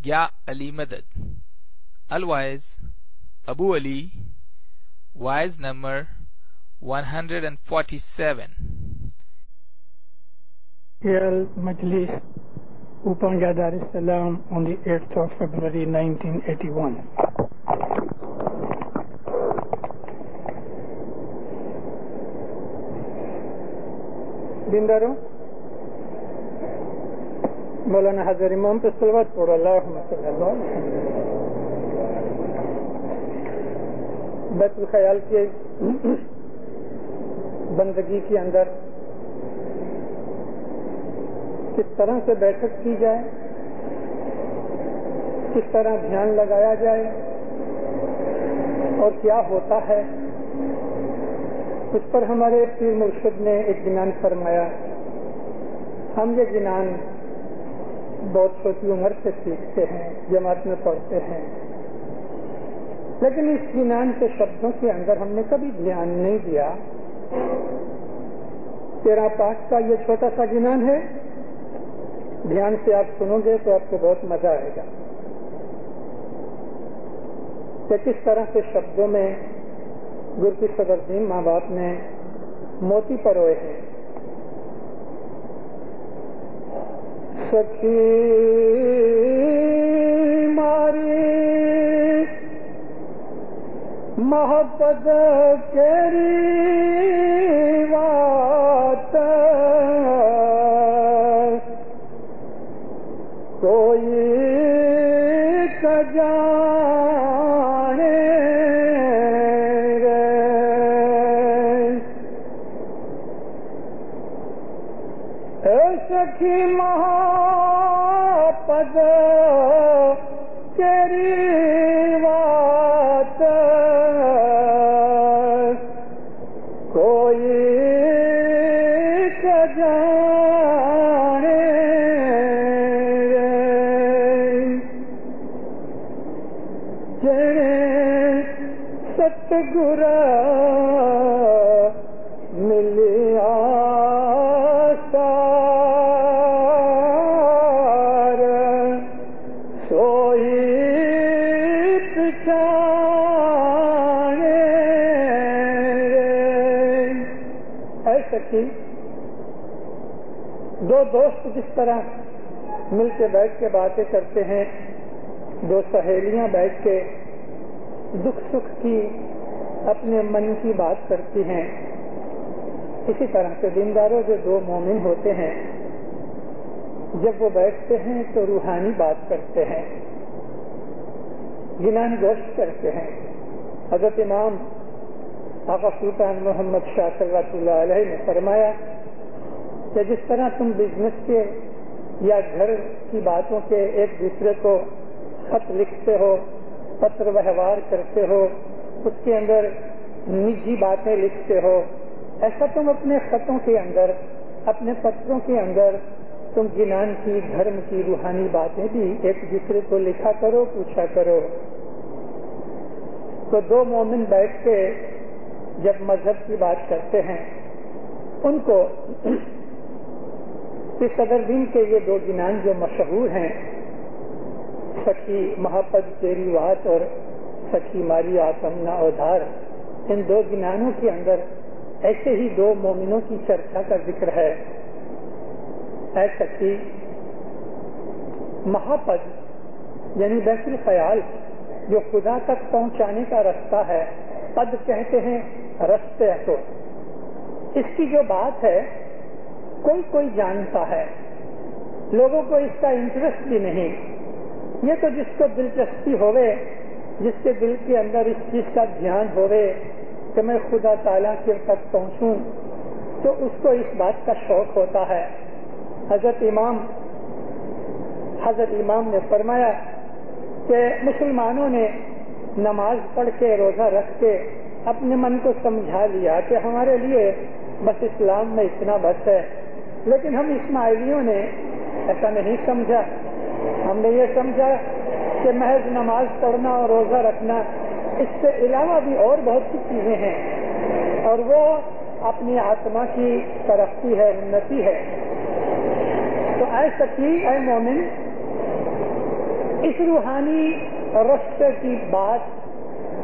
یا علی مدد. الوائز ابو علی, wise number 147. Here Majlis, Upanga Dar es Salaam on the 8th of February 1981. دینداروں, مولانا حضرت امام پہ صلوات پڑھو. اللہم صلی اللہ علیہ وسلم. بیت الخیال کے بندگی کے اندر کس طرح سے بیٹھک کی جائے, کس طرح دھیان لگایا جائے اور کیا ہوتا ہے, اس پر ہمارے پیر مرشد نے ایک گنان فرمایا. ہم یہ گنان بہت چھوٹی عمر سے سیکھتے ہیں, جماعت میں پڑھتے ہیں, لیکن اس گنان کے شبدوں کے اندر ہم نے کبھی دھیان نہیں دیا. تیرا پاک کا یہ چھوٹا سا گنان ہے, دھیان سے آپ سنو گے تو آپ کو بہت مزہ آئے گا کہ کس طرح سے شبدوں میں گر کی صدر دین ماں باپ نے موتی پروئے ہیں. سچی ماری محبت کیری بات کوئی کجانے رے, اے سخی محبت تیری بات کوئی کجانے ستگرا ملیا سار سوئی پچھانے. ایسا کہ دو دوست جس طرح مل کے بیٹھ کے باتیں کرتے ہیں, دو سہیلیاں بیٹھ کے دکھ سکھ کی اپنے من کی بات کرتی ہیں, اسی طرح سے دینداروں جو دو مومن ہوتے ہیں جب وہ بیٹھتے ہیں تو روحانی بات کرتے ہیں, گنان گوشت کرتے ہیں. حضرت امام آقا سلطان محمد شاہ صلی اللہ علیہ نے فرمایا کہ جس طرح تم بزنس کے یا گھر کی باتوں کے ایک دوسرے کو خط لکھتے ہو, پتر ویوہار کرتے ہو, اس کے اندر نجی باتیں لکھتے ہو, ایسا تم اپنے خطوں کے اندر, اپنے پتروں کے اندر تم گنان کی, دھرم کی, روحانی باتیں بھی ایک دوسرے کو لکھا کرو, پوچھا کرو. تو دو مومن بیٹھ کے جب مذہب کی بات کرتے ہیں, ان کو اس صدر دین کے یہ دو گنان جو مشہور ہیں, سخی محبت تیری بات اور سخی ماری آتمنا ادھار, ان دو گنانوں کے اندر ایسے ہی دو مومنوں کی چرچا کا ذکر ہے. اے سخی محبت یعنی بیت الخیال جو خدا تک پہنچانے کا رستہ ہے, پد کہتے ہیں رستے کو, اس کی جو بات ہے کوئی کوئی جانتا ہے, لوگوں کو اس کا انٹرسٹ بھی نہیں. یہ تو جس کو دلچسپی ہوئے, جس کے دل کے اندر اس چیز کا دھیان ہوئے کہ میں خدا تعالیٰ کے تک پہنچوں, تو اس کو اس بات کا شوق ہوتا ہے. حضرت امام نے فرمایا کہ مسلمانوں نے نماز پڑھ کے, روزہ رکھ کے اپنے من کو سمجھا لیا کہ ہمارے لیے بس اسلام میں اتنا بس ہے, لیکن ہم اسماعیلیوں نے ایسا نہیں سمجھا. ہم نے یہ سمجھا کہ محض نماز پڑھنا اور روزہ رکھنا, اس سے علاوہ بھی اور بہت سی چیزیں ہیں, اور وہ اپنی آتما کی ترقی ہے, انتی ہے. تو اے سخی, اے مومن, اس روحانی رشتے کی بات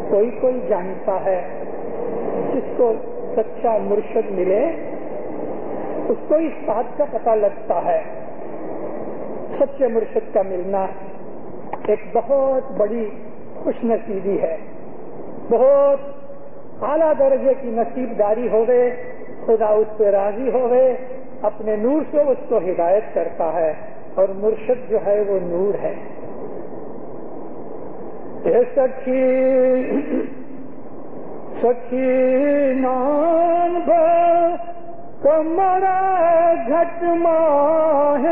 کوئی جانتا ہے. جس کو سچا مرشد ملے اس کو اس بات کا پتہ لگتا ہے. سچے مرشد کا ملنا ایک بہت بڑی خوش نصیبی ہے. بہت اعلیٰ درجے کی نصیب داری ہوئے. خدا اس پہ راضی ہوئے, اپنے نور سے اس کو ہدایت کرتا ہے, اور مرشد جو ہے وہ نور ہے. اے سخی نان بھر کمرا گھٹ ماہ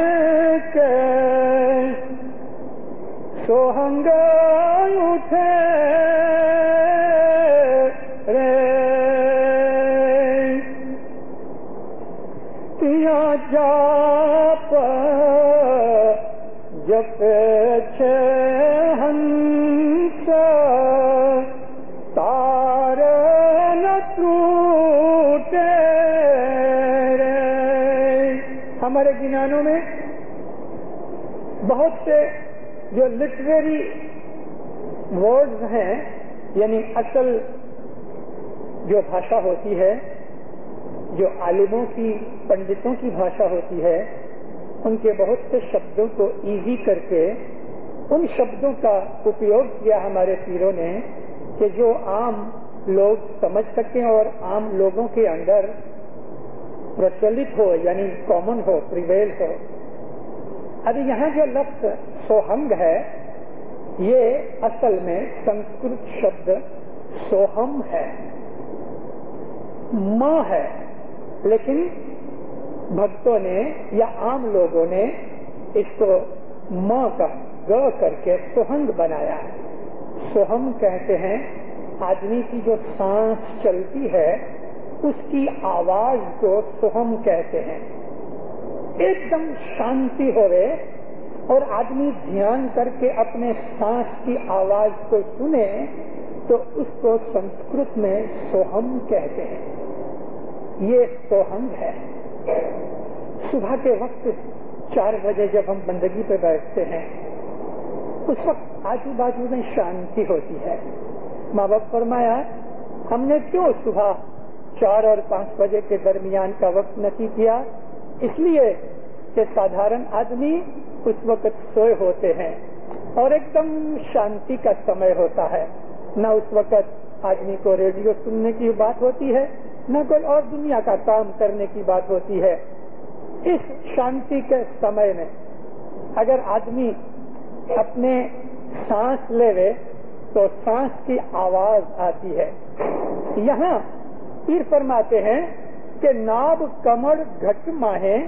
کے سوہنگ اٹھے رے تیا جاپ جپ چھے ہنس تار نہ ٹوٹے رے. ہمارے گنانوں میں بہت سے جو لٹریری ورڈز ہیں, یعنی اصل جو بھاشا ہوتی ہے, جو عالموں کی پنڈتوں کی بھاشا ہوتی ہے, ان کے بہت سے شبدوں کو ایزی کر کے ان شبدوں کا اپیوگ کیا ہمارے پیروں نے کہ جو عام لوگ سمجھ سکیں اور عام لوگوں کے اندر پرچلت ہو, یعنی کامن ہو, پریویل ہو. ابھی یہاں جو لفظ سوہنگ ہے یہ اصل میں سنسکرت شبد سوہم ہے, ماں ہے, لیکن بھکتوں نے یا عام لوگوں نے اس کو ماں کا گ کر کے سوہنگ بنایا ہے. سوہم کہتے ہیں آدمی کی جو سانس چلتی ہے اس کی آواز کو سوہم کہتے ہیں. ایک دم شانتی ہوئے اور آدمی دھیان کر کے اپنے سانس کی آواز کو سنے تو اس کو سنسکرت میں سوہم کہتے ہیں. یہ سوہنگ ہے. صبح کے وقت 4 بجے جب ہم بندگی پہ بیٹھتے ہیں اس وقت آجو باجو میں شانتی ہوتی ہے. ماں باپ فرمایا ہم نے کیوں صبح 4 اور 5 بجے کے درمیان کا وقت نصیب کیا؟ اس لیے کہ سادھارن آدمی اس وقت سوئے ہوتے ہیں اور ایک دم شانتی کا سمے ہوتا ہے. نہ اس وقت آدمی کو ریڈیو سننے کی بات ہوتی ہے, نہ کوئی اور دنیا کا کام کرنے کی بات ہوتی ہے. اس شانتی کے سمے میں اگر آدمی اپنے سانس لے تو سانس کی آواز آتی ہے. یہاں پیر فرماتے ہیں کہ ناب کمر گھٹ ماہیں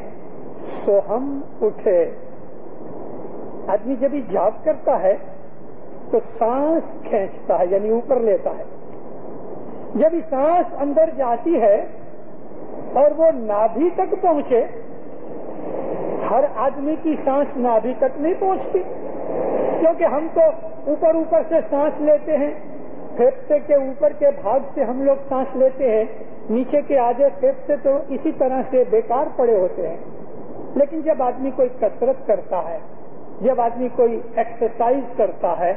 سوہم اٹھے. آدمی جب ہی جاپ کرتا ہے تو سانس کھینچتا ہے, یعنی اوپر لیتا ہے. جب ہی سانس اندر جاتی ہے اور وہ نابھی تک پہنچے, ہر آدمی کی سانس نابھی تک نہیں پہنچتی, کیونکہ ہم تو اوپر سے سانس لیتے ہیں, پھیپھڑے کے اوپر کے بھاگ سے ہم لوگ سانس لیتے ہیں, نیچے کے آدھے پھیپھڑے تو اسی طرح سے بیکار پڑے ہوتے ہیں. لیکن جب آدمی کوئی کسرت کرتا ہے, جب آدمی کوئی ایکسرسائز کرتا ہے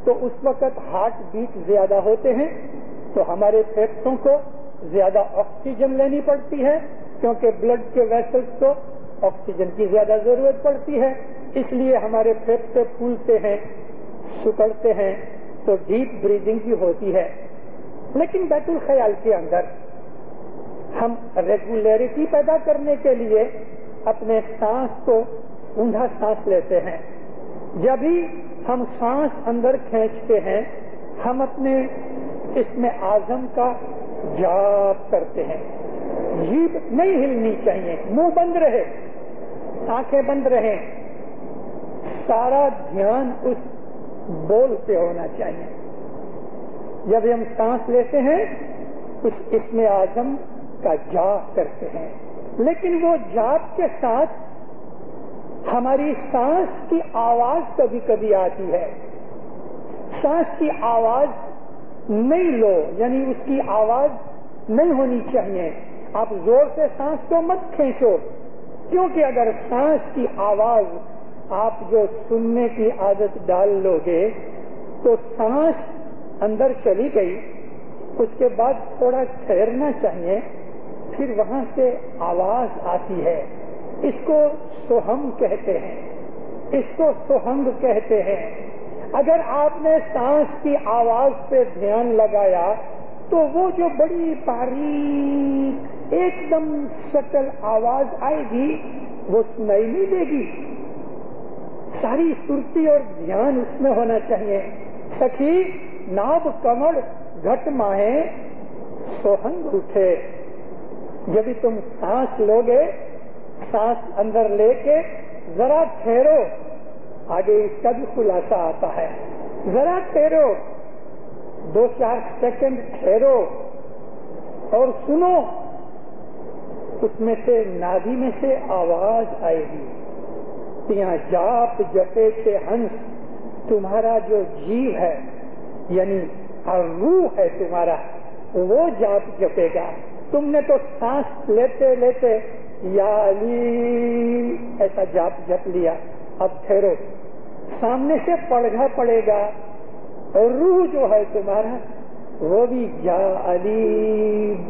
تو اس وقت ہارٹ بیٹ زیادہ ہوتے ہیں, تو ہمارے پھیپھڑوں کو زیادہ آکسیجن لینی پڑتی ہے, کیونکہ بلڈ کے ویسلز کو آکسیجن کی زیادہ ضرورت پڑتی ہے. اس لیے ہمارے پھیپھڑے پھولتے ہیں, سکڑتے ہیں, تو ڈیپ بریدنگ بھی ہوتی ہے. لیکن بیت الخیال کے اندر ہم ریگولیرٹی پیدا کرنے کے لیے اپنے سانس کو اونڈا سانس لیتے ہیں. جب بھی ہم سانس اندر کھینچتے ہیں ہم اپنے اسم اعظم کا جاپ کرتے ہیں. جیب نہیں ہلنی چاہیے, منہ بند رہے, آنکھیں بند رہیں, سارا دھیان اس بول پہ ہونا چاہیے. جب ہم سانس لیتے ہیں اس اسم اعظم کا جاپ کرتے ہیں, لیکن وہ جاپ کے ساتھ ہماری سانس کی آواز کبھی کبھی آتی ہے. سانس کی آواز نہیں لو, یعنی اس کی آواز نہیں ہونی چاہیے. آپ زور سے سانس کو مت کھینچو, کیونکہ اگر سانس کی آواز آپ جو سننے کی عادت ڈال لو گے تو سانس اندر چلی گئی، اس کے بعد تھوڑا ٹھہرنا چاہیے، پھر وہاں سے آواز آتی ہے، اس کو سوہم کہتے ہیں، اس کو سوہنگ کہتے ہیں۔ اگر آپ نے سانس کی آواز پہ دھیان لگایا تو وہ جو بڑی باریک ایک دم سٹل آواز آئے گی وہ سنائی نہیں دے گی، ساری سرتی اور دھیان اس میں ہونا چاہیے۔ سخی ناب کمر گھٹ ماہیں سوہنگ اٹھے، جب تم سانس لوگے، سانس اندر لے کے ذرا ٹھہرو، آگے اس کا بھی خلاصہ آتا ہے، ذرا ٹھہرو، 2-4 سیکنڈ ٹھہرو اور سنو، اس میں سے نادی میں سے آواز آئے گی، تیاں جاپ جپے سے ہنس، تمہارا جو جیو ہے یعنی روح ہے تمہارا، وہ جاپ جپے گا۔ تم نے تو سانس لیتے لیتے یا علی ایسا جاپ جپ لیا، اب ٹھہرو، سامنے سے پڑھنا پڑے گا، اور روح جو ہے تمہارا وہ بھی یا علی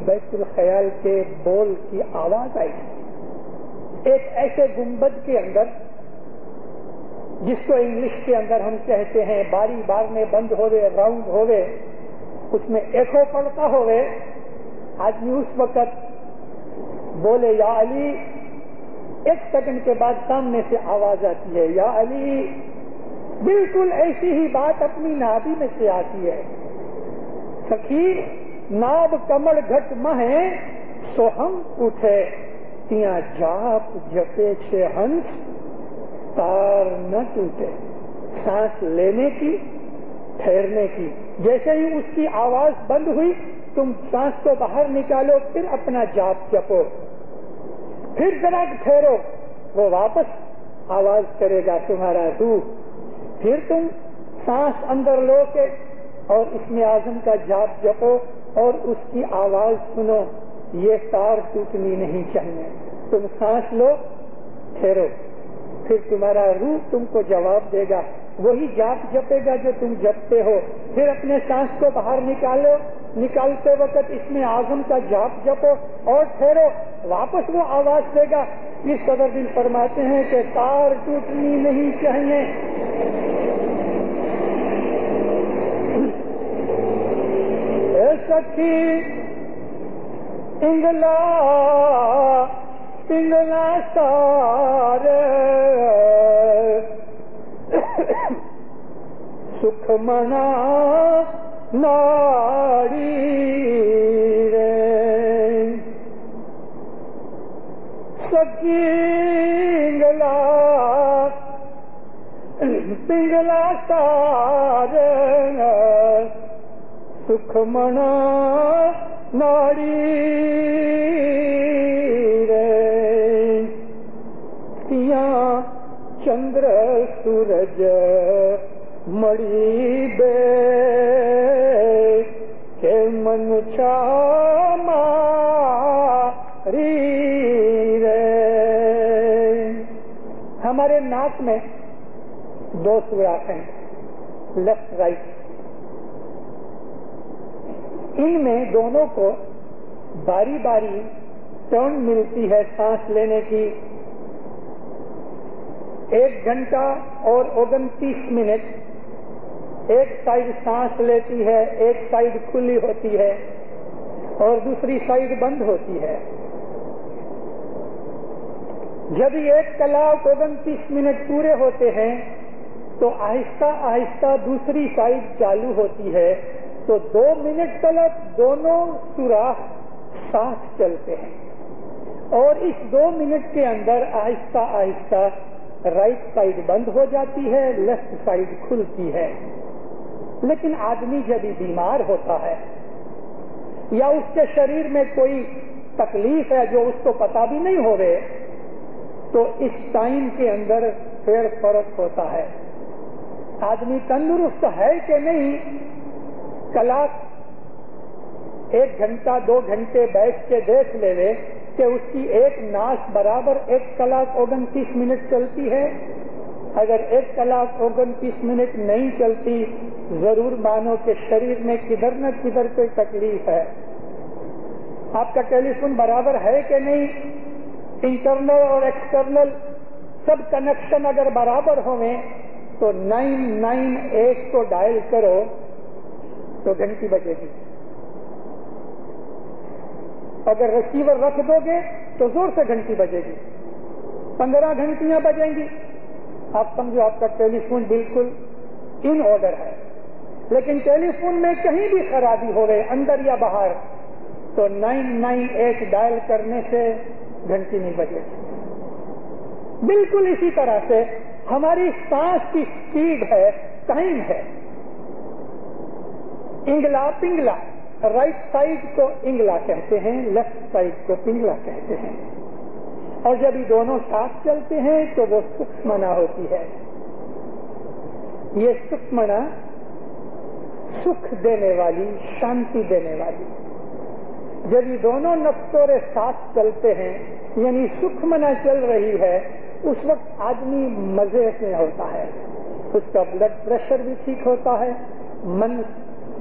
بیت الخیال کے بول کی آواز آئی۔ ایک ایسے گنبد کے اندر جس کو انگلش کے اندر ہم کہتے ہیں باری بار میں بند ہوئے، راؤنڈ ہوئے، اس میں ایکو پڑتا ہوئے، آدمی اس وقت بولے یا علی، 1 سیکنڈ کے بعد سامنے سے آواز آتی ہے یا علی، بالکل ایسی ہی بات اپنی نابی میں سے آتی ہے۔ سخی ناب کمل گھٹ مہیں سوہم اٹھے، تیاں جاپ جپے چھے ہنس تار نہ ٹوٹے۔ سانس لینے کی، ٹھہرنے کی، جیسے ہی اس کی آواز بند ہوئی تم سانس کو باہر نکالو، پھر اپنا جاپ جپو، پھر ذرا ٹھہرو، وہ واپس آواز کرے گا تمہارا روح، پھر تم سانس اندر لو کے اور اسم اعظم کا جاپ جپو اور اس کی آواز سنو، یہ تار ٹوٹنی نہیں چاہیے۔ تم سانس لو، ٹھہرو، پھر تمہارا روح تم کو جواب دے گا، وہی جاپ جپے گا جو تم جپتے ہو، پھر اپنے سانس کو باہر نکالو، نکالتے وقت اسم اعظم کا جاپ جپو اور ٹھہرو، واپس وہ آواز دے گا۔ اس قدر دل فرماتے ہیں کہ تار ٹوٹنی نہیں چاہیے۔ اے سخی انگلا پنگلا سارے سکھ منا ناڑی رے، سخی انگلا پنگلا سارے سکھ منا ناڑی رے، تیاں چندر سورج مڑی بے کہ من چھا ماری رے۔ ہمارے ناک میں 2 سوراخ ہیں، لیفٹ رائٹ، ان میں دونوں کو باری باری ٹرن ملتی ہے سانس لینے کی۔ 1 گھنٹہ اور 29 منٹ ایک سائیڈ سانس لیتی ہے، ایک سائیڈ کھلی ہوتی ہے اور دوسری سائیڈ بند ہوتی ہے۔ جب 1 کلاک 29 منٹ پورے ہوتے ہیں تو آہستہ آہستہ دوسری سائیڈ چالو ہوتی ہے، تو 2 منٹ تک دونوں سوراخ ساتھ چلتے ہیں، اور اس 2 منٹ کے اندر آہستہ آہستہ رائٹ سائیڈ بند ہو جاتی ہے، لیفٹ سائیڈ کھلتی ہے۔ لیکن آدمی جب بیمار ہوتا ہے یا اس کے شریر میں کوئی تکلیف ہے جو اس کو پتا بھی نہیں ہو رہے، تو اس ٹائم کے اندر پھر فرق ہوتا ہے۔ آدمی تندرست ہے کہ نہیں، کلاک 1 گھنٹہ 2 گھنٹے بیٹھ کے دیکھ لے کہ اس کی ایک ناس برابر 1 کلاک 29 منٹ چلتی ہے اگر 1 کلاک 29 منٹ نہیں چلتی ضرور مانو کہ شریر میں کدھر نہ کدھر کوئی تکلیف ہے. آپ کا ٹیلی فون برابر ہے کہ نہیں؟ انٹرنل اور ایکسٹرنل سب کنیکشن اگر برابر ہوئے تو 998 کو ڈائل کرو تو گھنٹی بجے گی. اگر ریسیور رکھ دو گے تو زور سے گھنٹی بجے گی. 15 گھنٹیاں بجیں گی. آپ سمجھو آپ کا ٹیلی فون بالکل ان آرڈر ہے. لیکن ٹیلی فون میں کہیں بھی خرابی ہو گئے اندر یا باہر تو 998 ڈائل کرنے سے گھنٹی نہیں بجے گی. بالکل اسی طرح سے ہماری سانس کی سپیڈ ہے، ٹائم ہے. انگلا پنگلا، رائٹ سائڈ کو انگلا کہتے ہیں، لیفٹ سائڈ کو پنگلا کہتے ہیں. اور جب یہ دونوں ساتھ چلتے ہیں تو وہ سکمنا ہوتی ہے. یہ سکمنا سکھ دینے والی، شانتی دینے والی. جب یہ دونوں نفسورے ساتھ چلتے ہیں یعنی سکمنا چل رہی ہے اس وقت آدمی مزے میں ہوتا ہے. اس کا بلڈ پریشر بھی ٹھیک ہوتا ہے، من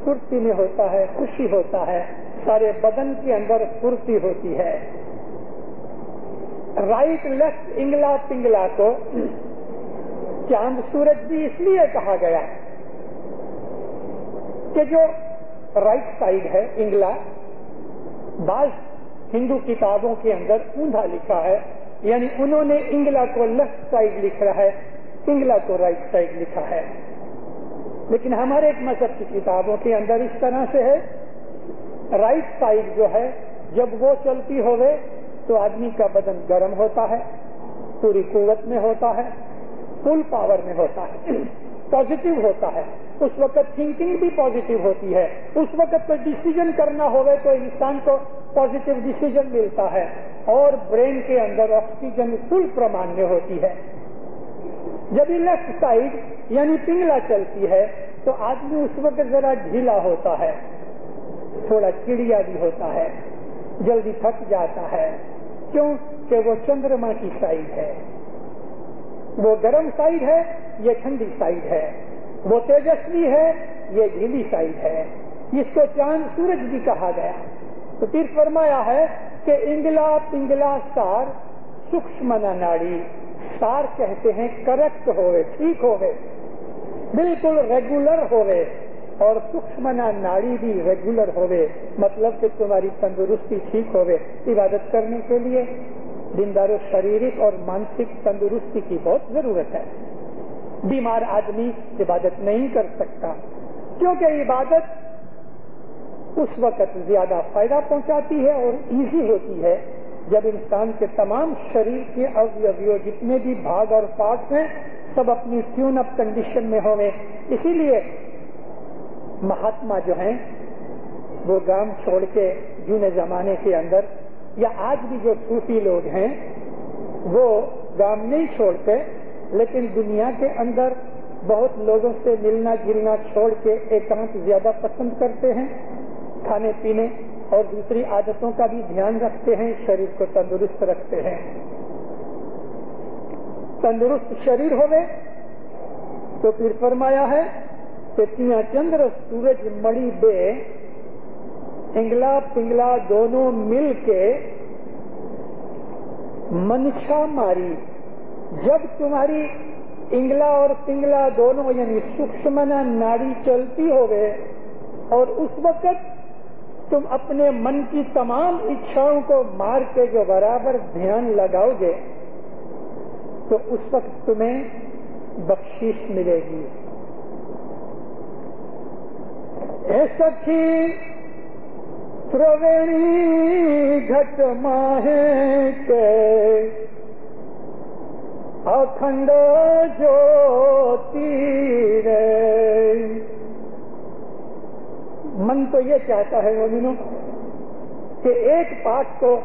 پھرتی میں ہوتا ہے، خوشی ہوتا ہے، سارے بدن کے اندر پھرتی ہوتی ہے. رائٹ لیفٹ انگلا پنگلا کو چاند سورج بھی اس لیے کہا گیا کہ جو رائٹ سائڈ ہے انگلا، بعض ہندو کتابوں کے اندر اوندھا لکھا ہے، یعنی انہوں نے انگلا کو لیفٹ سائڈ لکھا ہے، پنگلا کو رائٹ سائڈ لکھا ہے. لیکن ہمارے ایک مذہب کی کتابوں کے اندر اس طرح سے ہے، رائٹ سائڈ جو ہے جب وہ چلتی ہوئے تو آدمی کا بدن گرم ہوتا ہے، پوری قوت میں ہوتا ہے، فل پاور میں ہوتا ہے، پازیٹو ہوتا ہے. اس وقت تھنکنگ بھی پازیٹو ہوتی ہے. اس وقت کوئی ڈیسیجن کرنا ہوئے تو انسان کو پازیٹو ڈیسیجن ملتا ہے اور برین کے اندر آکسیجن فل پرمان میں ہوتی ہے. جب یہ لیفٹ سائڈ یعنی پنگلا چلتی ہے تو آدمی اس وقت ذرا ڈھیلا ہوتا ہے، تھوڑا چڑیا بھی ہوتا ہے، جلدی تھک جاتا ہے. کیوں کہ وہ چندرما کی سائڈ ہے. وہ گرم سائڈ ہے، یہ ٹھنڈی سائڈ ہے. وہ تیجسوی ہے، یہ ڈھیلی سائڈ ہے. اس کو چاند سورج بھی کہا گیا. تو پھر فرمایا ہے کہ انگلا پنگلا سار سکشمنا ناڑی. سار کہتے ہیں کریکٹ ہوئے، ٹھیک ہوئے، بالکل ریگولر ہوئے. اور سکشمنا ناڑی بھی ریگولر ہوئے، مطلب کہ تمہاری تندرستی ٹھیک ہوئے. عبادت کرنے کے لیے دینداروں شاریرک اور مانسک تندرستی کی بہت ضرورت ہے. بیمار آدمی عبادت نہیں کر سکتا کیونکہ عبادت اس وقت زیادہ فائدہ پہنچاتی ہے اور ایزی ہوتی ہے جب انسان کے تمام شریر کے اویو جتنے بھی بھاگ اور پارٹس ہیں سب اپنی ٹیون اپ کنڈیشن میں ہوں. اسی لیے مہاتما جو ہیں وہ گام چھوڑ کے جونے زمانے کے اندر یا آج بھی جو صوفی لوگ ہیں وہ گام نہیں چھوڑتے، لیکن دنیا کے اندر بہت لوگوں سے ملنا جلنا چھوڑ کے ایکانت زیادہ پسند کرتے ہیں. کھانے پینے اور دوسری عادتوں کا بھی دھیان رکھتے ہیں، شریر کو تندرست رکھتے ہیں. تندرست شریر ہوئے تو پھر فرمایا ہے کہ تیاں چندر سورج مڑی بے انگلا پنگلا دونوں مل کے منشا ماری. جب تمہاری انگلا اور پنگلا دونوں یعنی سکشمنا ناڑی چلتی ہوئے اور اس وقت تم اپنے من کی تمام اچھاؤں کو مار کے جو برابر دھیان لگاؤ گے تو اس وقت تمہیں بخشش ملے گی. اے سکھی ترویڑی گھٹ ماہے کے اکھنڈ جوتی رے. من تو یہ چاہتا ہے مومنوں کہ ایک پاٹ کو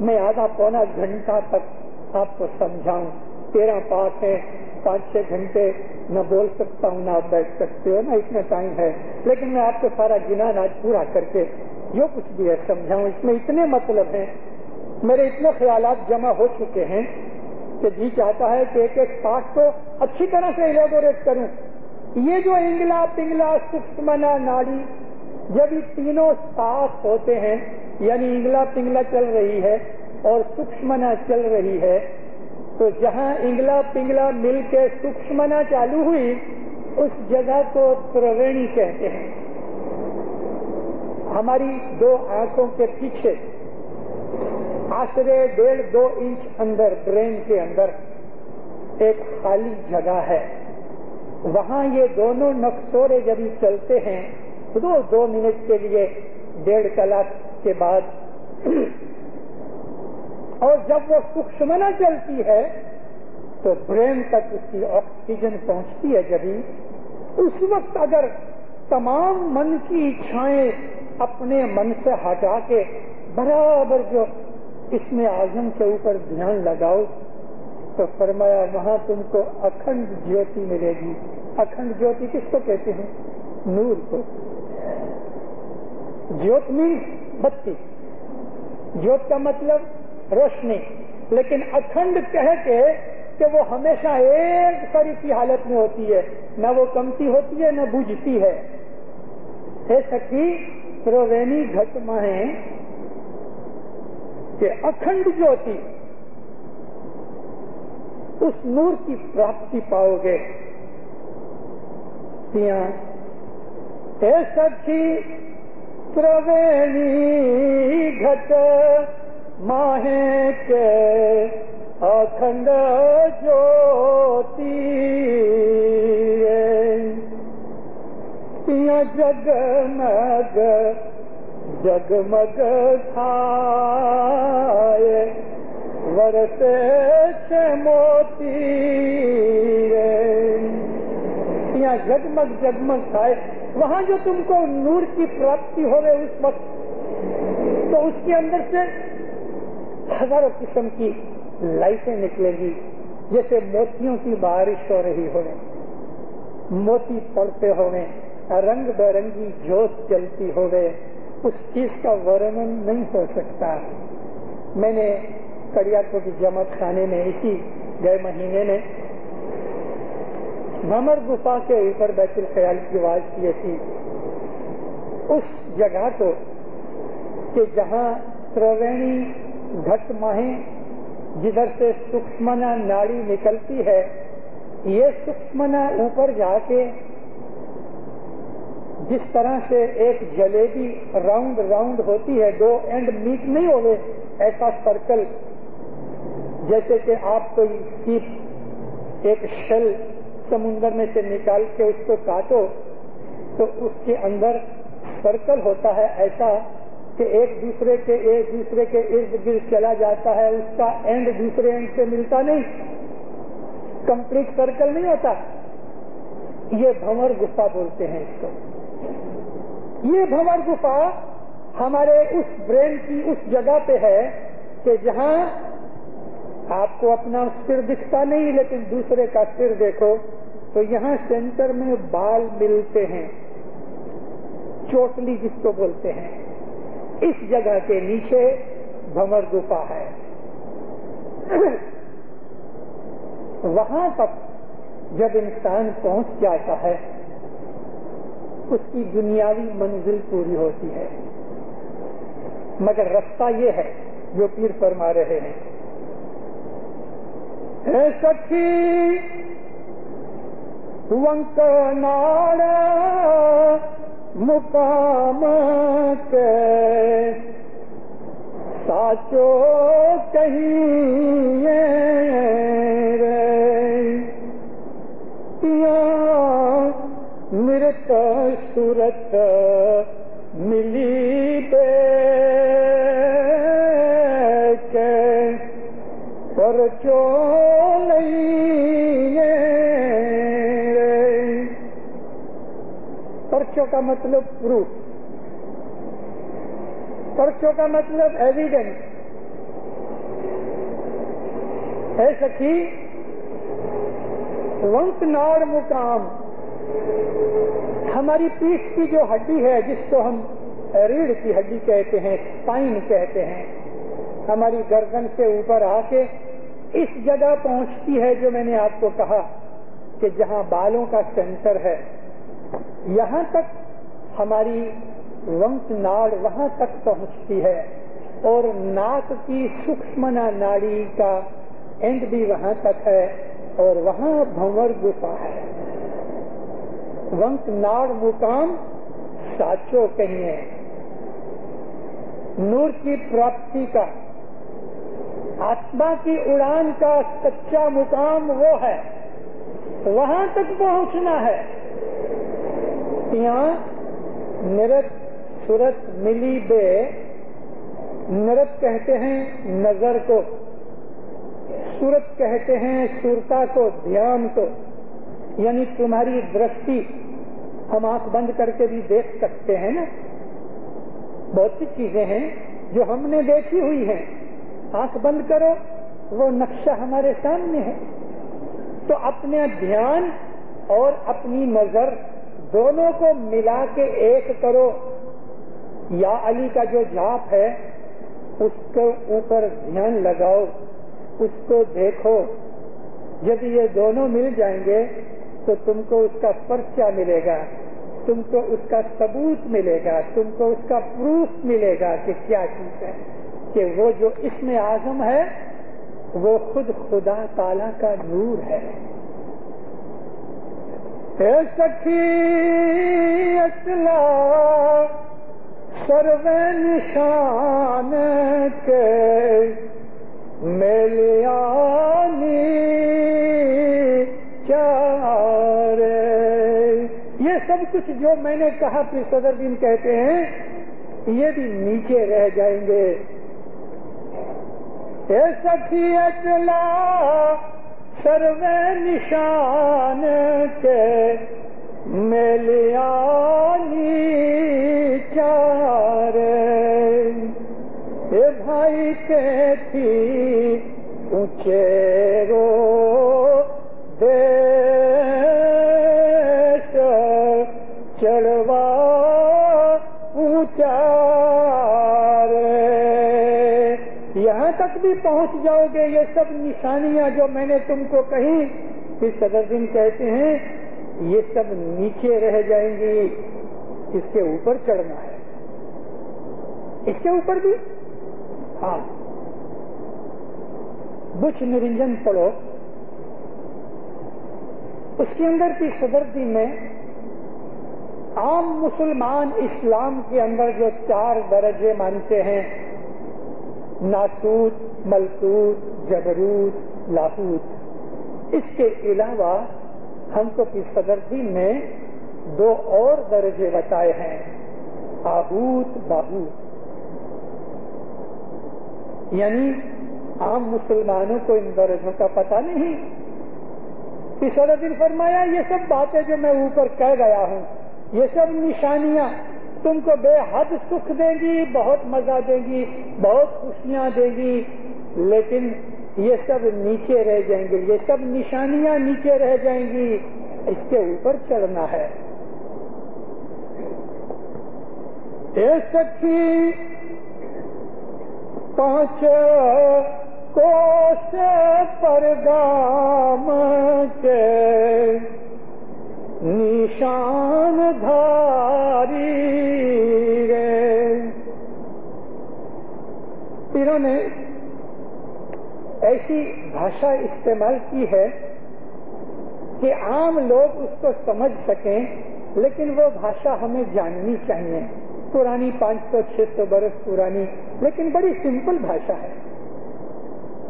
میں آدھا پونا گھنٹہ تک آپ کو سمجھاؤں. 13 پاٹ ہے، 5-6 گھنٹے نہ بول سکتا ہوں، نہ آپ بیٹھ سکتے ہو، نہ اتنا ٹائم ہے. لیکن میں آپ کو سارا گنان آج پورا کر کے جو کچھ بھی ہے سمجھاؤں. اس میں اتنے مطلب ہیں، میرے اتنے خیالات جمع ہو چکے ہیں کہ جی چاہتا ہے کہ ایک ایک پارٹ کو اچھی طرح سے ایلیبوریٹ کروں. یہ جو انگلا پنگلا سکشمنا ناڑی جب یہ تینوں صاف ہوتے ہیں، یعنی انگلا پنگلا چل رہی ہے اور سکشمنا چل رہی ہے، تو جہاں انگلا پنگلا مل کے سکشمنا چالو ہوئی اس جگہ کو تروینی کہتے ہیں. ہماری 2 آنکھوں کے پیچھے آسرے 1.5-2 انچ اندر برین کے اندر ایک خالی جگہ ہے. وہاں یہ دونوں نقصورے جب چلتے ہیں 2 منٹ کے لیے 1.5 کلاک کے بعد، اور جب وہ سکشمنا چلتی ہے تو برین تک اس کی آکسیجن پہنچتی ہے. جبھی اس وقت اگر تمام من کی اچھائیں اپنے من سے ہٹا کے برابر جو اسم اعظم کے اوپر دھیان لگاؤ تو فرمایا وہاں تم کو اکھنڈ جیوتی ملے گی. اکھنڈ جیوتی کس کو کہتے ہیں؟ نور کو. جیوت مینس بتی، جیوت کا مطلب روشنی، لیکن اکھنڈ کہہ کے کہ وہ ہمیشہ ایک طرح کی حالت میں ہوتی ہے، نہ وہ کمتی ہوتی ہے نہ بجھتی ہے. ایسا کہ تروینی گھٹ ماہیں کہ اکھنڈ جیوتی اس نور کی پراپتی پاؤ گے. ایسا کہ تروینی گھٹ ماہیں کے اکھنڈ جوتی جگمگ جگمگ تھائے ورتے موتی. یہاں جگمگ جگمگ تھائے، وہاں جو تم کو نور کی پراپتی ہوئے اس وقت تو اس کے اندر سے ہزاروں قسم کی لائٹیں نکلے گی، جیسے موتیوں کی بارش ہو رہی ہو، موتی پڑتے ہوئے، رنگ برنگی جوت چلتی ہوئے. اس چیز کا ورنن نہیں ہو سکتا. میں نے کڑیاکو کی جماعت خانے میں اسی گئے مہینے میں بھمر گفا کے اوپر بیت الخیال کی آواز کی تھی. اس جگہ کو کہ جہاں تروینی گھٹ ماہیں جدھر سے سکشمنا ناڑی نکلتی ہے، یہ سکشمنا اوپر جا کے جس طرح سے ایک جلیبی راؤنڈ راؤنڈ ہوتی ہے، 2 اینڈ میٹ نہیں ہوئے، ایسا سرکل، جیسے کہ آپ کوئی سیپ ایک شل سمندر میں سے نکال کے اس کو کاٹو تو اس کے اندر سرکل ہوتا ہے، ایسا کہ ایک دوسرے کے ارد گرد چلا جاتا ہے، اس کا اینڈ دوسرے اینڈ سے ملتا نہیں، کمپلیٹ سرکل نہیں ہوتا. یہ بھنور گفا بولتے ہیں اس کو. یہ بھنور گفا ہمارے اس برین کی اس جگہ پہ ہے کہ جہاں آپ کو اپنا سر دکھتا نہیں لیکن دوسرے کا سر دیکھو تو یہاں سینٹر میں بال ملتے ہیں، چوٹلی جس کو بولتے ہیں. اس جگہ کے نیچے بھنور گفا ہے. وہاں تک جب انسان پہنچ جاتا ہے اس کی دنیاوی منزل پوری ہوتی ہے. مگر رستہ یہ ہے جو پیر فرما رہے ہیں، اے سکھی ونک ناڑا مقام کے ساچو کہیں مرت صورت ملی دے کے پرچو لئیے. پرچوں کا مطلب پروف، پرچوں کا مطلب ایویڈنس. اے سکھی ونک ناڑ مقام، ہماری پیٹھ کی جو ہڈی ہے جس کو ہم ریڑھ کی ہڈی کہتے ہیں، اسپائن کہتے ہیں، ہماری گردن سے اوپر آ کے اس جگہ پہنچتی ہے جو میں نے آپ کو کہا کہ جہاں بالوں کا سینٹر ہے، یہاں تک ہماری ونک ناڑ وہاں تک پہنچتی ہے، اور ناک کی سکشمنا ناڑی کا اینڈ بھی وہاں تک ہے، اور وہاں بھنور گفا ہے۔ ونک ناڑ مقام ساچو کہیے، نور کی پراپتی کا، آتما کی اڑان کا سچا مقام وہ ہے، وہاں تک پہنچنا ہے۔ یہاں نرت صورت ملی بے، نرت کہتے ہیں نظر کو، صورت کہتے ہیں صورتا کو، دھیان کو، یعنی تمہاری درشٹی ہم آنکھ بند کر کے بھی دیکھ سکتے ہیں نا، بہت سی چیزیں ہیں جو ہم نے دیکھی ہوئی ہیں، آنکھ بند کرو وہ نقشہ ہمارے سامنے ہے۔ تو اپنے دھیان اور اپنی نظر دونوں کو ملا کے ایک کرو، یا علی کا جو جاپ ہے اس کے اوپر دھیان لگاؤ، اس کو دیکھو، جب یہ دونوں مل جائیں گے تو تم کو اس کا پرچہ ملے گا، تم کو اس کا ثبوت ملے گا، تم کو اس کا پروف ملے گا کہ کیا چیز ہے، کہ وہ جو اسم اعظم ہے وہ خود خدا تعالی کا نور ہے۔ اے سخی اصلا سروے نشان کے میلیانی چارے، یہ سب کچھ جو میں نے کہا پھر صدر دین کہتے ہیں یہ بھی نیچے رہ جائیں گے۔ اے سخی اچلا سروے نشان کے میلیانی چارے، اے بھائی کے تھی اونچے رو دیش چڑوا اونچا رے، یہاں تک بھی پہنچ جاؤ گے۔ یہ سب نشانیاں جو میں نے تم کو کہی، پھر صدر دین کہتے ہیں یہ سب نیچے رہ جائیں گی، اس کے اوپر چڑھنا ہے۔ اس کے اوپر بھی ہاں بچ نرنجن پڑھو، اس کے اندر بھی صدر دین نے عام مسلمان اسلام کے اندر جو 4 درجے مانتے ہیں، ناسوت، ملکوت، جبروت، لاہوت، اس کے علاوہ ہم کو پھر صدر دین نے 2 اور درجے بتائے ہیں، آہوت، باہوت، یعنی عام مسلمانوں کو ان درجوں کا پتہ نہیں۔ پھر صدر دین فرمایا یہ سب باتیں جو میں اوپر کہہ گیا ہوں، یہ سب نشانیاں تم کو بے حد سکھ دیں گی، بہت مزہ دیں گی، بہت خوشیاں دیں گی، لیکن یہ سب نیچے رہ جائیں گے، یہ سب نشانیاں نیچے رہ جائیں گی، اس کے اوپر چڑھنا ہے۔ اے سخی 5 کوس پر گام کے نشان دھاری رے، پیروں نے ایسی بھاشا استعمال کی ہے کہ عام لوگ اس کو سمجھ سکیں، لیکن وہ بھاشا ہمیں جاننی چاہیے، پرانی 500-600 برس پرانی، لیکن بڑی سمپل بھاشا ہے۔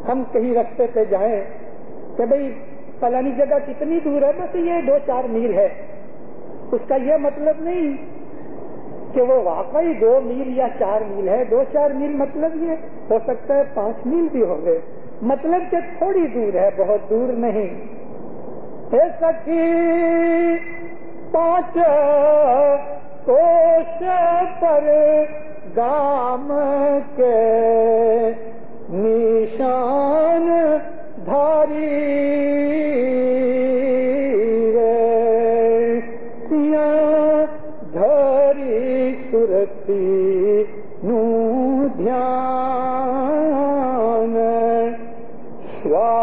ہم کہیں رستے پہ جائیں کہ بھئی فلانی جگہ کتنی دور ہے، بس یہ 2-4 میل ہے، اس کا یہ مطلب نہیں کہ وہ واقعی 2 میل یا 4 میل ہے۔ 2-4 میل مطلب یہ ہو سکتا ہے 5 میل بھی ہو گئے، مطلب کہ تھوڑی دور ہے، بہت دور نہیں۔ اے سخی 5 کوس پر گام کے نشان دھاری دھاری سرتی نو دھیان سوا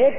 1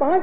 5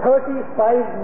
35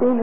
3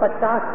50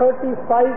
35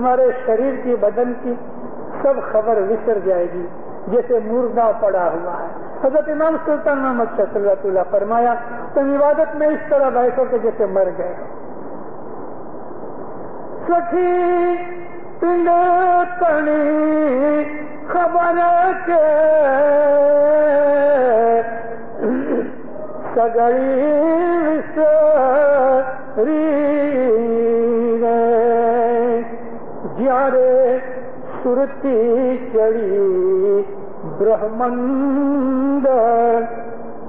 تمہارے شریر کی بدن کی سب خبر وسر جائے گی جیسے مردہ پڑا ہوا ہے. حضرت امام سلطان محمد شاہ صلی اللہ فرمایا تم عبادت میں اس طرح بیٹھو کہ جیسے مر گئے. سخی پنڈ تنی خبر کے سگڑی وسری جارے سرتی چڑی برہمند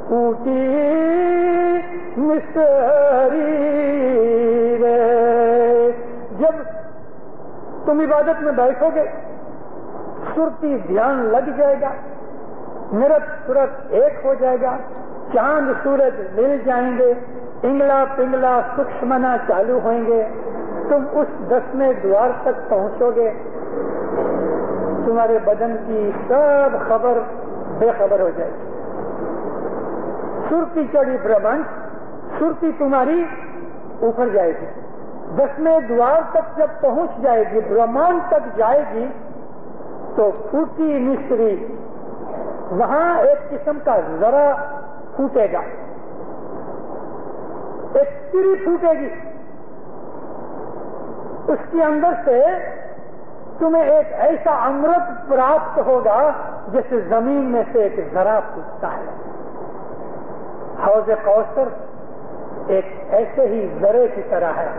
پھوٹی مصری رے. جب تم عبادت میں بیٹھو گے سرتی دھیان لگ جائے گا, نرت سرت ایک ہو جائے گا, چاند سورج مل جائیں گے, انگلا پنگلا سکشمنا چالو ہوئیں گے, تم اس 10ویں دوار تک پہنچو گے, تمہارے بدن کی سب خبر بے خبر ہو جائے گی. سرتی چڑھی برہمنڈ, سرتی تمہاری اوپر جائے گی, 10ویں دوار تک جب پہنچ جائے گی, برہمانڈ تک جائے گی, تو پھوٹی مصری وہاں ایک قسم کا ذرا پھوٹے گا, ایک سری پھوٹے گی, اس کے اندر سے تمہیں ایک ایسا امرت پراپت ہوگا جیسے زمین میں سے ایک ذرا پھوٹتا ہے. حوض کوثر ایک ایسے ہی ذرے کی طرح ہے.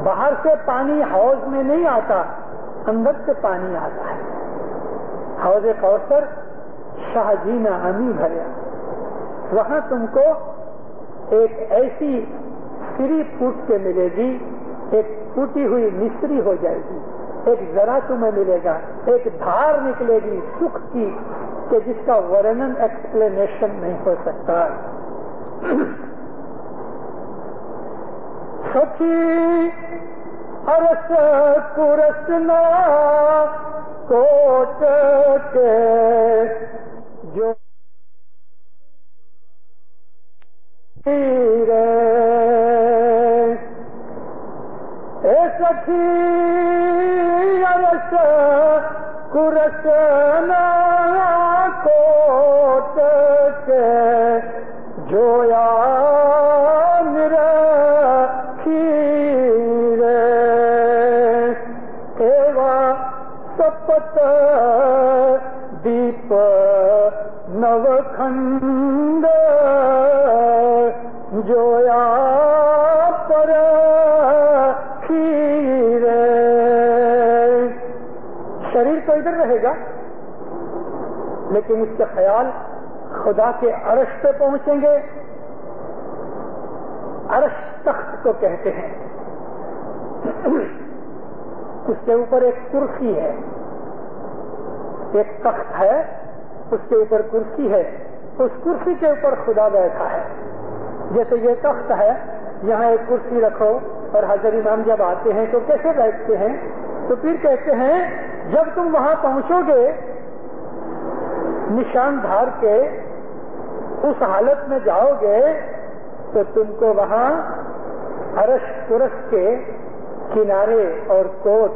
باہر سے پانی حوض میں نہیں آتا, اندر سے پانی آتا ہے. حوض کوثر شاہ جینا امی بھریا, وہاں تم کو ایک ایسی سری پھوٹ کے ملے گی, ایک پھوٹی ہوئی مصری ہو جائے گی, ایک ذرا تمہیں ملے گا, ایک دھار نکلے گی سکھ کی کہ جس کا ورنن ایکسپلینیشن نہیں ہو سکتا. سخی ارس کرسنا کوٹ کے جو اے سخی ارس کرسنا کوٹ کے جویا سپت دیپ نوکھنڈ جویا پر کھیرے. شریر تو ادھر رہے گا لیکن اس کے خیال خدا کے عرش پہ پہنچیں گے. عرش تخت کو کہتے ہیں, اس کے اوپر ایک کرسی ہے, ایک تخت ہے, اس کے اوپر کرسی ہے, اس کرسی کے اوپر خدا بیٹھا ہے. جیسے یہ تخت ہے, یہاں ایک کرسی رکھو اور حضرت امام جب آتے ہیں تو کیسے بیٹھتے ہیں؟ تو پھر کہتے ہیں جب تم وہاں پہنچو گے نشان دھار کے اس حالت میں جاؤ گے تو تم کو وہاں عرش کرس کے کنارے اور کوٹ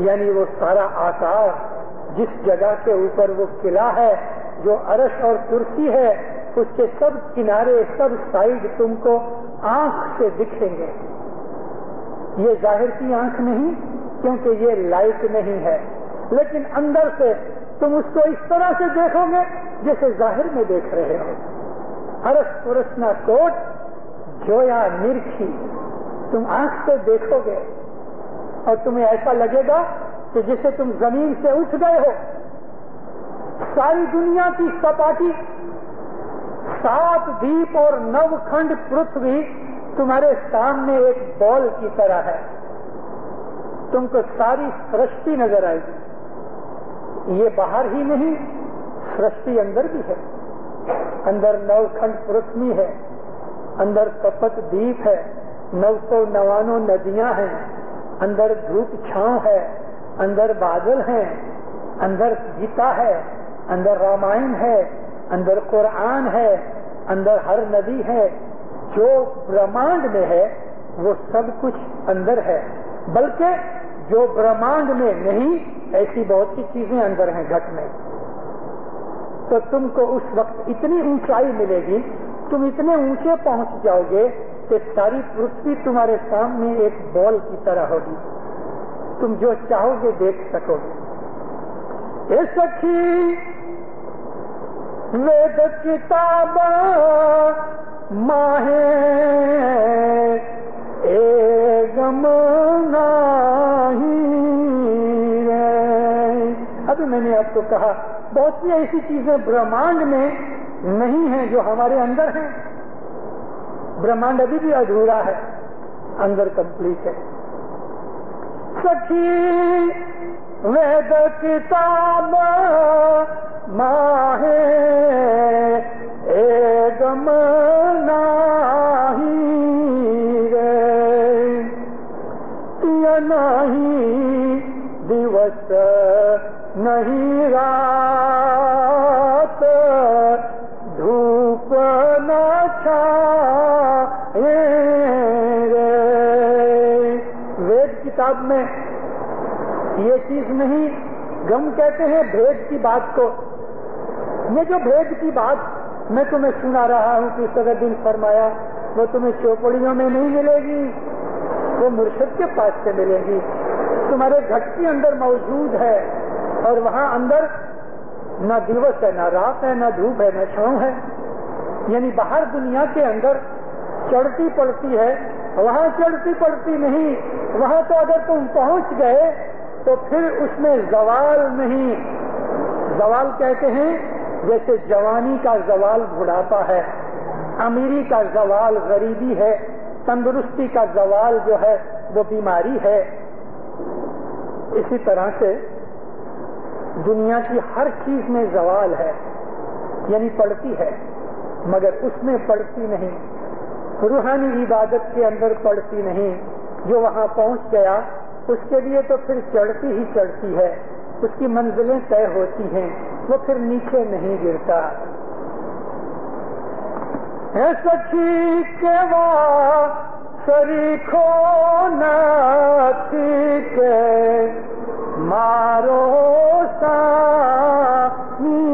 یعنی وہ سارا آثار جس جگہ کے اوپر وہ قلعہ ہے جو عرش اور کرسی ہے اس کے سب کنارے سب سائڈ تم کو آنکھ سے دکھیں گے. یہ ظاہر کی آنکھ نہیں کیونکہ یہ لائٹ نہیں ہے, لیکن اندر سے تم اس کو اس طرح سے دیکھو گے جیسے ظاہر میں دیکھ رہے ہو. عرش کرسنا کوٹ جویا نرکھی, تم آنکھ سے دیکھو گے اور تمہیں ایسا لگے گا کہ جسے تم زمین سے اٹھ گئے ہو. ساری دنیا کی سپاٹی 7 دیپ اور 9 کھنڈ پرتھوی تمہارے سامنے ایک بال کی طرح ہے. تم کو ساری سرشٹی نظر آئے گی. یہ باہر ہی نہیں, سرشٹی اندر بھی ہے. اندر 9 کھنڈ پرتھوی ہے, اندر تپت دیپ ہے, 999 ندیاں ہیں, اندر دھوپ چھاؤں ہے, اندر بادل ہیں, اندر گیتا ہے, اندر رامائن ہے, اندر قرآن ہے, اندر ہر ندی ہے. جو برہمانڈ میں ہے وہ سب کچھ اندر ہے, بلکہ جو برہمانڈ میں نہیں، ایسی بہت سی چیزیں اندر ہیں گھٹ میں، تو تم کو اس وقت اتنی اونچائی ملے گی، تم اتنے اونچے پہنچ جاؤ گے کہ ساری پرتھوی تمہارے سامنے ایک بال کی طرح ہوگی، تم جو چاہو گے دیکھ سکو گے۔ اے سکھی وید کتاب ماہے اے غم نہیں رے۔ ابھی میں نے آپ کو کہا بہت سی ایسی چیزیں برہمانڈ میں نہیں ہیں جو ہمارے اندر ہیں، برہمانڈ ابھی بھی ادھورا ہے، اندر کمپلیٹ ہے۔ سکھی وید کتاب ماہے اے غم نہیں رے، یا نہیں دیوس نہیں رات، دھوپ نہ چھائے رے۔ وید کتاب میں یہ چیز نہیں، غم کہتے ہیں بھید کی بات کو۔ یہ جو بھید کی بات میں تمہیں سنا رہا ہوں کہ صدر دن فرمایا، وہ تمہیں چوپڑیوں میں نہیں ملے گی، وہ مرشد کے پاس سے ملے گی، تمہارے گھٹ کے اندر موجود ہے، اور وہاں اندر نہ دیوس ہے، نہ رات ہے، نہ دھوپ ہے، نہ چھاؤں ہے، یعنی باہر دنیا کے اندر چڑھتی پڑتی ہے، وہاں چڑھتی پڑتی نہیں۔ وہاں تو اگر تم پہنچ گئے تو پھر اس میں زوال نہیں۔ زوال کہتے ہیں جیسے جوانی کا زوال بڑھاپا ہے، امیری کا زوال غریبی ہے، تندرستی کا زوال جو ہے وہ بیماری ہے۔ اسی طرح سے دنیا کی ہر چیز میں زوال ہے، یعنی پڑتی ہے، مگر اس میں پڑتی نہیں، روحانی عبادت کے اندر پڑتی نہیں۔ جو وہاں پہنچ گیا اس کے لیے تو پھر چڑھتی ہی چڑھتی ہے، اس کی منزلیں طے ہوتی ہیں، وہ پھر نیچے نہیں گرتا۔ اے سچی کے وا شریکو ناتی کے مارو سامی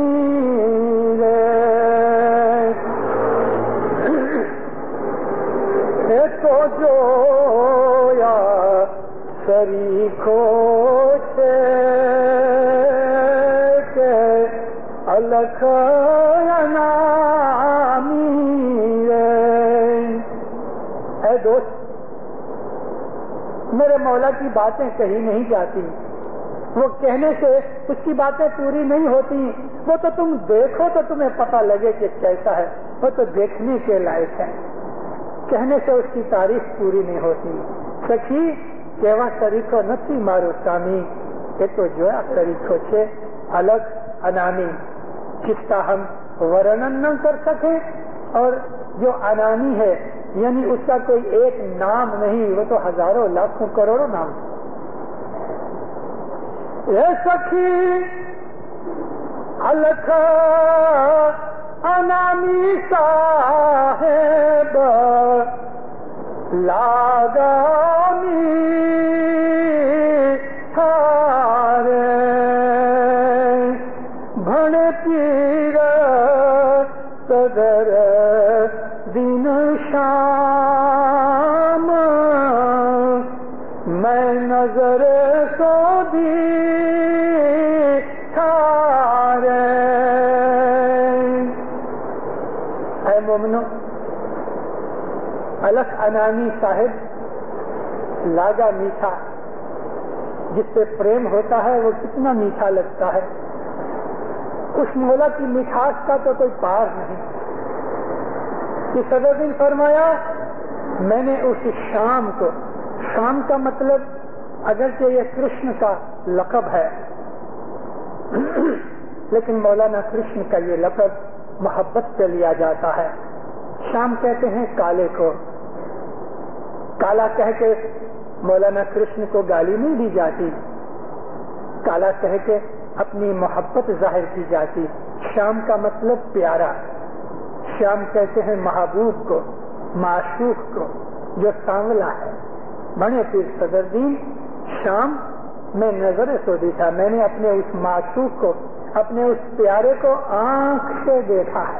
رے، اے تو جو یا شریکو چھے کے الکھ نامی رے۔ اے دوست، میرے مولا کی باتیں کہی نہیں جاتی، وہ کہنے سے اس کی باتیں پوری نہیں ہوتی، وہ تو تم دیکھو تو تمہیں پتہ لگے کہ کیسا ہے، وہ تو دیکھنے کے لائق ہے، کہنے سے اس کی تعریف پوری نہیں ہوتی۔ سکھی کیوا شریکو نتی مارو سامی، یہ تو جو ہے شریکو چھے الگ انامی، جس کا ہم ورنن نہ کر سکیں، اور جو انامی ہے یعنی اس کا کوئی ایک نام نہیں، وہ تو ہزاروں لاکھوں کروڑوں نام۔ اے سکھی الکھ انامی صاحب لاگامی تھارے بھن پیر صدر دن شام، میں نظر سو دی تھارے۔ اے مومنو، الکھ انامی صاحب لاگا میٹھا، جس سے پریم ہوتا ہے وہ کتنا میٹھا لگتا ہے، اس مولا کی مٹھاس کا تو کوئی پار نہیں۔ کہ صدر دن فرمایا، میں نے اس شام کو، شام کا مطلب اگرچہ یہ کرشن کا لقب ہے لیکن مولانا کرشن کا یہ لقب محبت سے لیا جاتا ہے۔ شام کہتے ہیں کالے کو، کالا کہہ کے مولانا کرشن کو گالی نہیں دی جاتی، کالا کہہ کے اپنی محبت ظاہر کی جاتی۔ شام کا مطلب پیارا، شام کہتے ہیں محبوب کو، معشوق کو، جو سانولا ہے۔ بڑے پیر صدر دین شام میں نظر سودی تھا، میں نے اپنے اس معشوق کو، اپنے اس پیارے کو آنکھ سے دیکھا ہے۔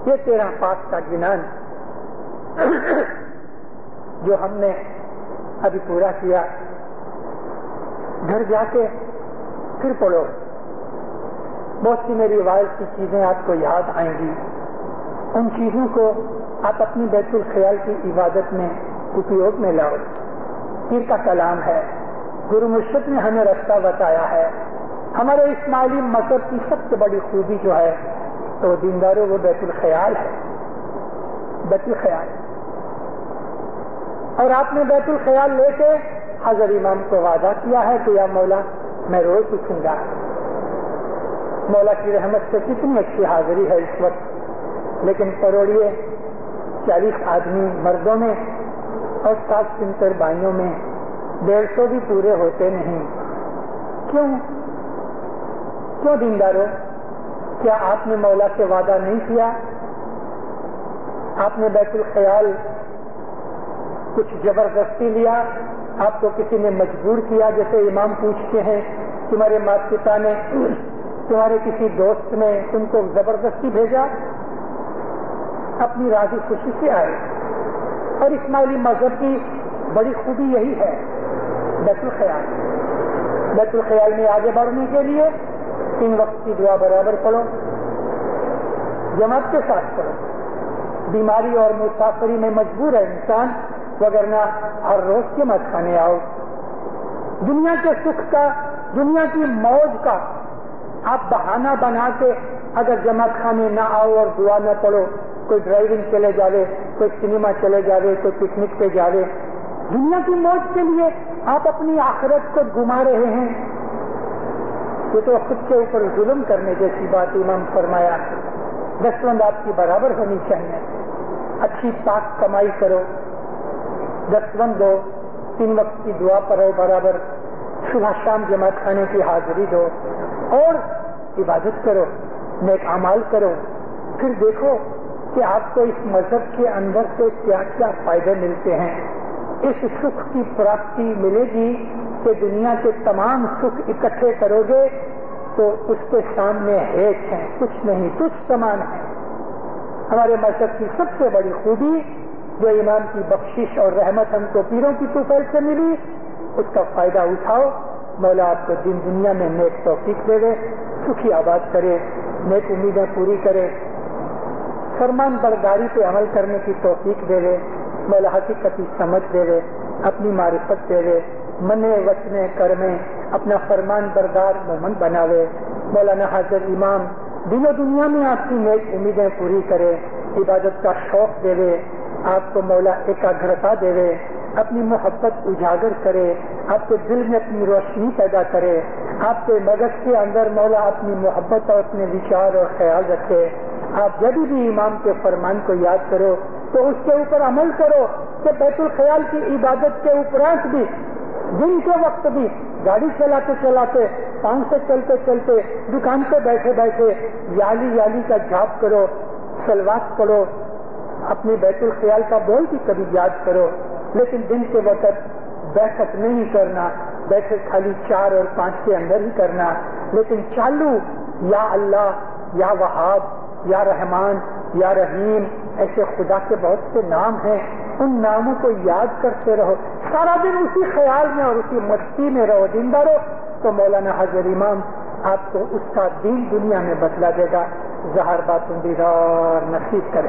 یہ 13 پاک کا جنان جو ہم نے ابھی پورا کیا، گھر جا کے پھر پڑھو، بہت سی میری وائز کی چیزیں آپ کو یاد آئیں گی، ان چیزوں کو آپ اپنی بیت الخیال کی عبادت میں اپیوگ میں لاؤ۔ پیر کا کلام ہے، گرو مرشد نے ہمیں رستہ بتایا ہے۔ ہمارے اسماعیلی مذہب کی سب سے بڑی خوبی جو ہے تو دینداروں وہ بیت الخیال ہے، بیت الخیال۔ اور آپ نے بیت الخیال لے کے حضرت امام کو وعدہ کیا ہے کہ یا مولا میں روز اٹھوں گا۔ مولا کی رحمت سے کتنی اچھی حاضری ہے اس وقت، لیکن پروڑیے 40 آدمی مردوں میں اور 7 سنتر بائیوں میں 150 بھی پورے ہوتے نہیں۔ کیوں دینداروں؟ کیا آپ نے مولا سے وعدہ نہیں کیا؟ آپ نے بیت الخیال کچھ زبردستی لیا، آپ کو کسی نے مجبور کیا؟ جیسے امام پوچھتے ہیں تمہارے ماتا پتا نے، تمہارے کسی دوست نے تم کو زبردستی بھیجا؟ اپنی راضی خوشی سے آئے۔ اور اسماعیلی مذہب کی بڑی خوبی یہی ہے، بیت الخیال۔ بیت الخیال میں آگے بڑھنے کے لیے 3 وقت کی دعا برابر پڑھو، جماعت کے ساتھ پڑھو۔ بیماری اور مسافری میں مجبور ہے انسان، وگرنہ ہر روز جماعت کھانے آؤ۔ دنیا کے سکھ کا، دنیا کی موج کا آپ بہانہ بنا کے اگر جماعت کھانے نہ آؤ اور دعا نہ پڑھو، کوئی ڈرائیونگ چلے جاوے، کوئی سنیما چلے جاوے، کوئی پکنک پہ جاوے، دنیا کی موج کے لیے آپ اپنی آخرت کو گما رہے ہیں۔ یہ تو خود کے اوپر ظلم کرنے جیسی بات امام فرمایا۔ دستبند آپ کی برابر ہونی چاہیے، اچھی پاک کمائی کرو، دستبند دو، 3 وقت کی دعا پڑھو برابر، صبح شام جماعت کھانے کی حاضری دو اور عبادت کرو، نیک اعمال کرو۔ پھر دیکھو کہ آپ کو اس مذہب کے اندر سے کیا کیا فائدے ملتے ہیں۔ اس سکھ کی پراپتی ملے گی کہ دنیا کے تمام سکھ اکٹھے کرو گے تو اس کے سامنے ہیچ ہیں، کچھ نہیں، تجھ سامان ہے۔ ہمارے مذہب کی سب سے بڑی خوبی جو امام کی بخشش اور رحمت ہم کو پیروں کی توفیل سے ملی، اس کا فائدہ اٹھاؤ۔ مولا آپ کو دین دنیا میں نیک توفیق دے دے، سکھی آباد کرے، نیک امیدیں پوری کرے، فرمان برداری پہ عمل کرنے کی توفیق دے دے، مولا حقیقتی سمجھ دے دے، اپنی معرفت دے دے، منے وچنے کرمے اپنا فرمان بردار مومن بناوے۔ مولانا حضرت امام دین و دنیا میں آپ کی نیک امیدیں پوری کرے، عبادت کا شوق دے دے، آپ کو مولا ایکاگرتا دے دے، اپنی محبت اجاگر کرے، آپ کے دل میں اپنی روشنی پیدا کرے، آپ کے مغز کے اندر مولا اپنی محبت اور اپنے وچار اور خیال رکھے۔ آپ جب بھی امام کے فرمان کو یاد کرو تو اس کے اوپر عمل کرو کہ بیت الخیال کی عبادت کے اوپرانت بھی، دن کے وقت بھی، گاڑی چلاتے چلاتے، پاؤں سے چلتے چلتے، دکان پہ بیٹھے بیٹھے یالی کا جاپ کرو، سلوات پڑھو، اپنی بیت الخیال کا بول بھی کبھی یاد کرو، لیکن دن کے وقت بیٹھک نہیں کرنا، بیٹھک خالی 4 اور 5 کے اندر ہی کرنا، لیکن چالو یا اللہ یا وہاب یا رحمان یا رحیم، ایسے خدا کے بہت سے نام ہیں، ان ناموں کو یاد کرتے رہو، سارا دن اسی خیال میں اور اسی مستی میں رہو، زندہ رہو، تو مولانا حضرت امام آپ کو اس کا دین دنیا میں بدلا دے گا۔ ظاہر باتوں دیدار نصیب کرے۔